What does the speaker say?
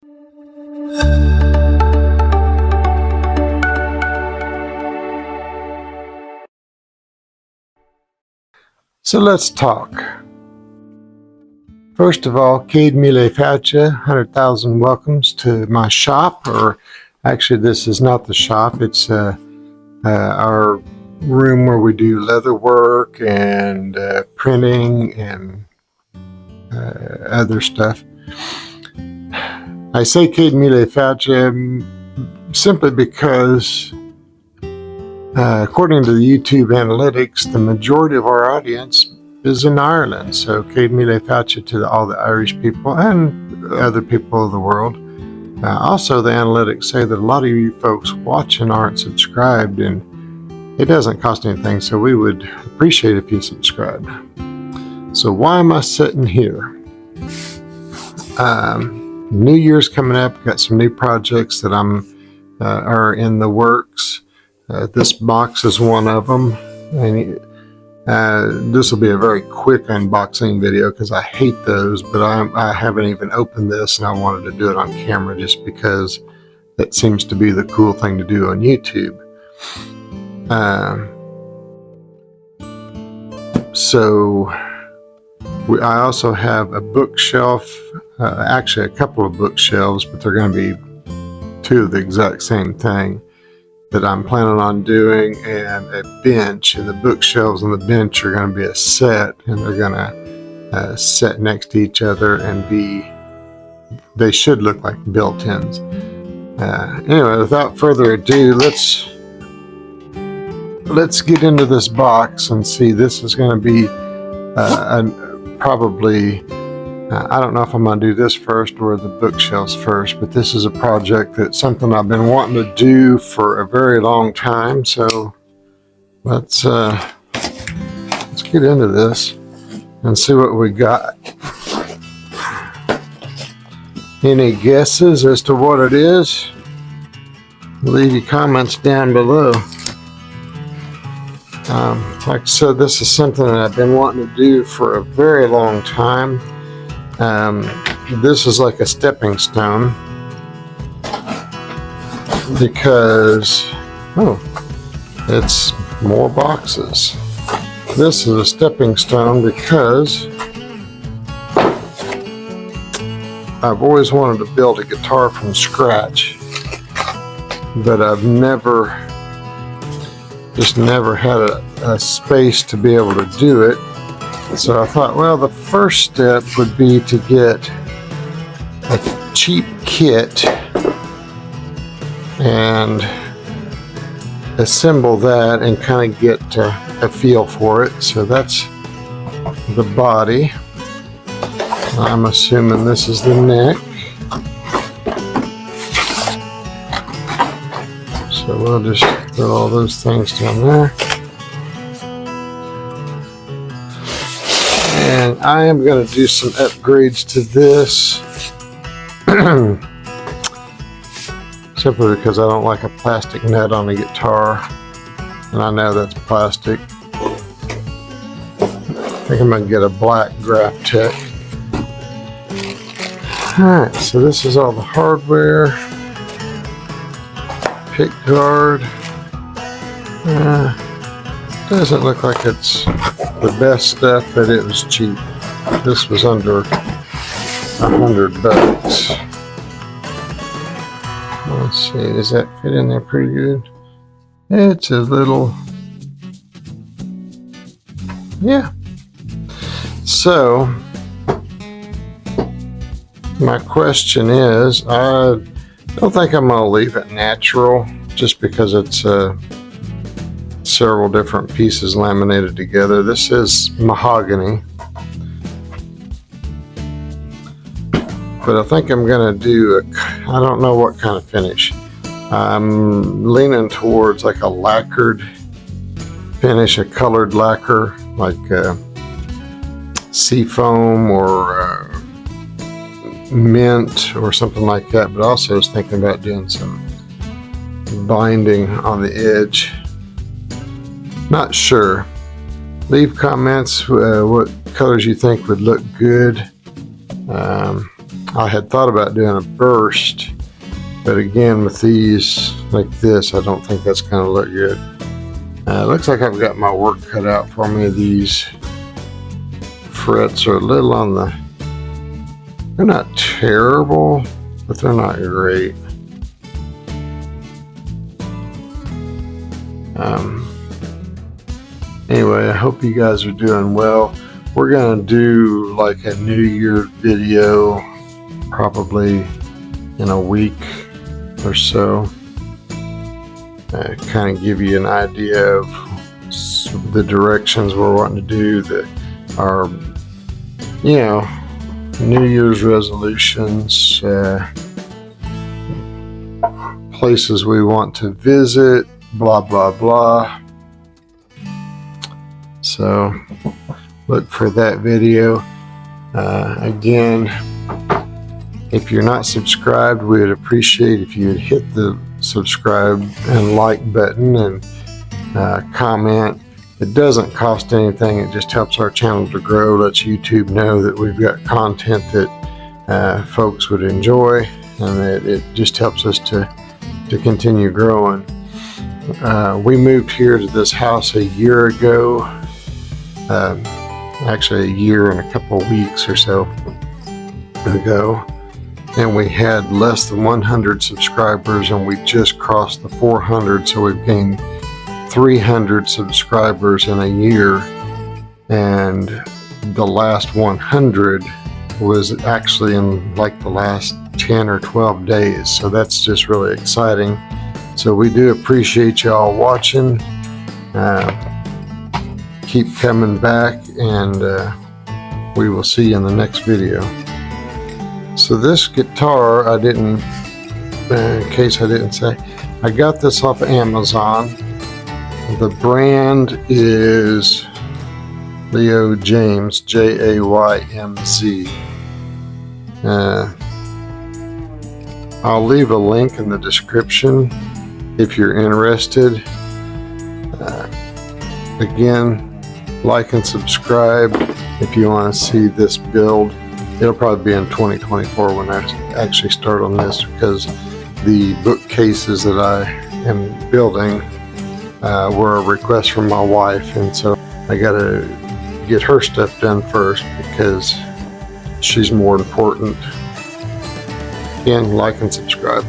So let's talk. First of all, Cade Mille Face, 100,000 welcomes to my shop, or actually this is not the shop, it's our room where we do leather work and printing and other stuff. I say Cade Mille Face simply because according to the YouTube analytics, the majority of our audience is in Ireland. So Cade Mille Face to all the Irish people and other people of the world. Also, the analytics say that a lot of you folks watching aren't subscribed, and it doesn't cost anything, so we would appreciate if you subscribe. So why am I sitting here? New Year's coming up. Got some new projects that are in the works. This box is one of them, and this will be a very quick unboxing video because I hate those, but I haven't even opened this, and I wanted to do it on camera just because that seems to be the cool thing to do on YouTube. I also have a bookshelf, actually a couple of bookshelves, but they're going to be two of the exact same thing that I'm planning on doing, and a bench, and the bookshelves and the bench are going to be a set, and they're going to set next to each other and they should look like built-ins. Anyway, without further ado, let's get into this box and see. This is going to be probably I don't know if I'm going to do this first or the bookshelves first, but this is a project that's something I've been wanting to do for a very long time. So let's get into this and see what we got. Any guesses as to what it is? Leave your comments down below. Like I said, this is something that I've been wanting to do for a very long time. This is like a stepping stone because, it's more boxes. This is a stepping stone because I've always wanted to build a guitar from scratch, but I've never had a space to be able to do it. So I thought, well, the first step would be to get a cheap kit and assemble that and kind of get a feel for it. So that's the body. I'm assuming this is the neck. So we'll just throw all those things down there. And I am going to do some upgrades to this simply because I don't like a plastic nut on a guitar, and I know that's plastic. I think I'm going to get a black Graphtec. Alright, so this is all the hardware. Pick guard. Doesn't look like it's the best stuff, but it was cheap. This was under $100. Let's see, does that fit in there pretty good? It's a little, yeah. So my question is, I don't think I'm going to leave it natural just because it's several different pieces laminated together. This is mahogany, but I think I'm going to do I don't know what kind of finish. I'm leaning towards like a lacquered finish, a colored lacquer, like seafoam or mint or something like that, but also I was thinking about doing some binding on the edge. Not sure. Leave comments what colors you think would look good. I had thought about doing a burst, but again, with these like this, I don't think that's going to look good. It looks like I've got my work cut out for me. These frets are a little on the, they're not terrible, but they're not great. Anyway, I hope you guys are doing well. We're gonna do like a New Year video probably in a week or so. Kind of give you an idea of the directions we're wanting to do, our New Year's resolutions, places we want to visit, blah blah blah. So look for that video. Again, if you're not subscribed, we would appreciate if you would hit the subscribe and like button and comment. It doesn't cost anything. It just helps our channel to grow, lets YouTube know that we've got content that folks would enjoy, and it just helps us to continue growing. We moved here to this house a year ago, actually a year and a couple of weeks or so ago, and we had less than 100 subscribers, and we just crossed the 400, so we've gained 300 subscribers in a year, and the last 100 was actually in like the last 10 or 12 days, so that's just really exciting. So we do appreciate y'all watching. Keep coming back, and we will see you in the next video. So this guitar, I didn't, in case I didn't say, I got this off of Amazon. The brand is Leo Jaymz, Jaymz. I'll leave a link in the description if you're interested. Again, like and subscribe if you want to see this build. It'll probably be in 2024 when I actually start on this, because the bookcases that I am building were a request from my wife, and so I gotta get her stuff done first because she's more important. Again, like and subscribe.